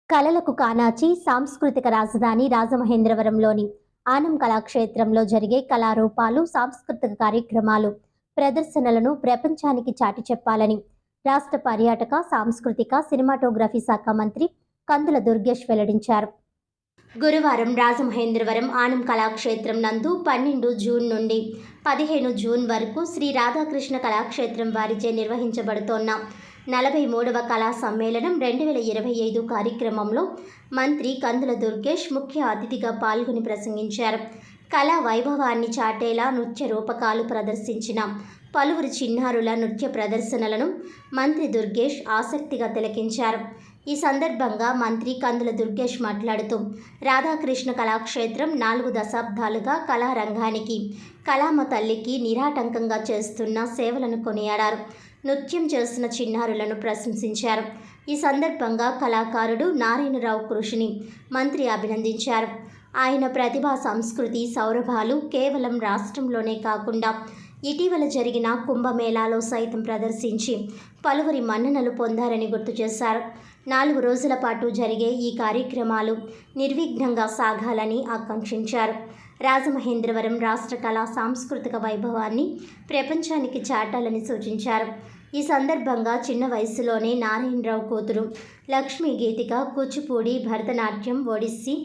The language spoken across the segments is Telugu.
కళలకు కానాచి సాంస్కృతిక రాజధాని రాజమహేంద్రవరంలోని ఆనం కళాక్షేత్రంలో జరిగే కళారూపాలు, సాంస్కృతిక కార్యక్రమాలు, ప్రదర్శనలను ప్రపంచానికి చాటి చెప్పాలని రాష్ట్ర పర్యాటక, సాంస్కృతిక, సినిమాటోగ్రఫీ శాఖ మంత్రి కందుల దుర్గేష్ వెల్లడించారు. గురువారం రాజమహేంద్రవరం ఆనం కళాక్షేత్రం నందు 12 జూన్ నుండి 15 జూన్ వరకు శ్రీ రాధాకృష్ణ కళాక్షేత్రం వారిచే నిర్వహించబడుతోన్న 43వ కళా సమ్మేళనం 2025 కార్యక్రమంలో మంత్రి కందుల దుర్గేష్ ముఖ్య అతిథిగా పాల్గొని ప్రసంగించారు. కళా వైభవాన్ని చాటేలా నృత్య రూపకాలు ప్రదర్శించిన పలువురు చిన్నారుల నృత్య ప్రదర్శనలను మంత్రి దుర్గేష్ ఆసక్తిగా తిలకించారు. ఈ సందర్భంగా మంత్రి కందుల దుర్గేష్ మాట్లాడుతూ రాధాకృష్ణ కళాక్షేత్రం 4 దశాబ్దాలుగా కళారంగానికి, కళామ తల్లికి నిరాటంకంగా చేస్తున్న సేవలను కొనియాడారు. నృత్యం చేస్తున్న చిన్నారులను ప్రశంసించారు. ఈ సందర్భంగా కళాకారుడు నారాయణరావు కృషిని మంత్రి అభినందించారు. ఆయన ప్రతిభా, సంస్కృతి సౌరభాలు కేవలం రాష్ట్రంలోనే కాకుండా ఇటీవల జరిగిన కుంభమేళాలో సైతం ప్రదర్శించి పలువురి మన్ననలు పొందారని గుర్తు చేశారు. 4 రోజుల పాటు జరిగే ఈ కార్యక్రమాలు నిర్విఘ్నంగా సాగాలని ఆకాంక్షించారు. రాజమహేంద్రవరం రాష్ట్ర కళా సాంస్కృతిక వైభవాన్ని ప్రపంచానికి చాటాలని సూచించారు. ఈ సందర్భంగా చిన్న వయసులోనే నారాయణరావు కూతురు లక్ష్మీ గీతిక కూచిపూడి, భరతనాట్యం, ఒడిస్సీ,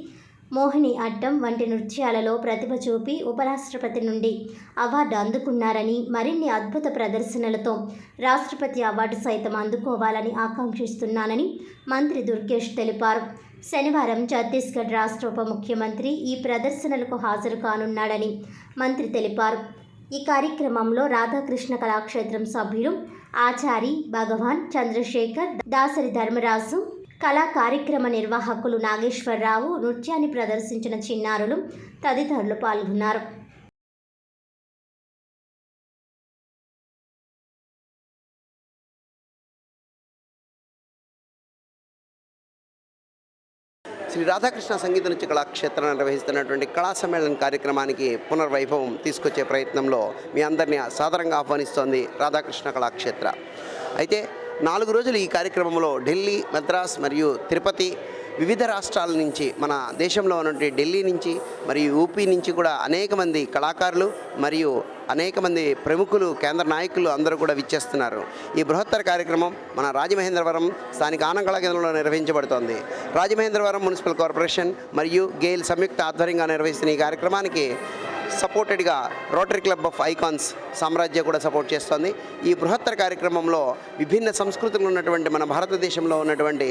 మోహిని అట్టం వంటి నృత్యాలలో ప్రతిభ చూపి ఉపరాష్ట్రపతి నుండి అవార్డు అందుకున్నారని, మరిన్ని అద్భుత ప్రదర్శనలతో రాష్ట్రపతి అవార్డు సైతం అందుకోవాలని ఆకాంక్షిస్తున్నానని మంత్రి దుర్గేష్ తెలిపారు. శనివారం ఛత్తీస్గఢ్ రాష్ట్ర ఉప ముఖ్యమంత్రి ఈ ప్రదర్శనలకు హాజరు కానున్నాడని మంత్రి తెలిపారు. ఈ కార్యక్రమంలో రాధాకృష్ణ కళాక్షేత్రం సభ్యులు ఆచారి భగవాన్, చంద్రశేఖర్, దాసరి ధర్మరాజు, కళా కార్యక్రమ నిర్వాహకులు నాగేశ్వరరావు, నృత్యాన్ని ప్రదర్శించిన చిన్నారులు తదితరులు పాల్గొన్నారు. శ్రీ రాధాకృష్ణ సంగీత నృత్య కళాక్షేత్రాన్ని నిర్వహిస్తున్నటువంటి కళా సమ్మేళన కార్యక్రమానికి పునర్వైభవం తీసుకొచ్చే ప్రయత్నంలో మీ అందరినీ సాదరంగా ఆహ్వానిస్తోంది రాధాకృష్ణ కళాక్షేత్ర. అయితే 4 రోజులు ఈ కార్యక్రమంలో ఢిల్లీ, మద్రాస్ మరియు తిరుపతి, వివిధ రాష్ట్రాల నుంచి, మన దేశంలో ఉన్నటువంటి ఢిల్లీ నుంచి మరియు యూపీ నుంచి కూడా అనేక మంది కళాకారులు మరియు అనేక మంది ప్రముఖులు, కేంద్ర నాయకులు అందరూ కూడా విచ్చేస్తున్నారు. ఈ బృహత్తర కార్యక్రమం మన రాజమహేంద్రవరం స్థానిక ఆనం కళా కేంద్రంలో నిర్వహించబడుతోంది. రాజమహేంద్రవరం మున్సిపల్ కార్పొరేషన్ మరియు గెయిల్ సంయుక్త ఆధ్వర్యంగా నిర్వహిస్తున్న ఈ కార్యక్రమానికి సపోర్టెడ్గా రోటరీ క్లబ్ ఆఫ్ ఐకాన్స్ సామ్రాజ్య కూడా సపోర్ట్ చేస్తోంది. ఈ బృహత్తర కార్యక్రమంలో విభిన్న సంస్కృతులు ఉన్నటువంటి మన భారతదేశంలో ఉన్నటువంటి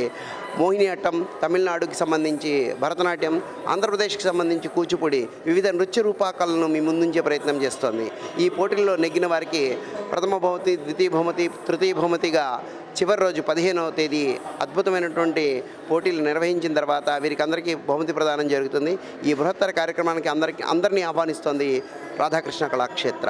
మోహిని అట్టం, తమిళనాడుకి సంబంధించి భరతనాట్యం, ఆంధ్రప్రదేశ్కి సంబంధించి కూచిపూడి, వివిధ నృత్య రూపకాలను మీ ముందుంచే ప్రయత్నం చేస్తోంది. ఈ పోటీల్లో నెగ్గిన వారికి ప్రథమ బహుమతి, ద్వితీయ బహుమతి, తృతీయ బహుమతిగా చివరి రోజు 15వ తేదీ అద్భుతమైనటువంటి పోటీలు నిర్వహించిన తర్వాత వీరికి అందరికీ బహుమతి ప్రదానం జరుగుతుంది. ఈ బృహత్తర కార్యక్రమానికి అందరినీ ఆహ్వానిస్తోంది రాధాకృష్ణ కళాక్షేత్ర.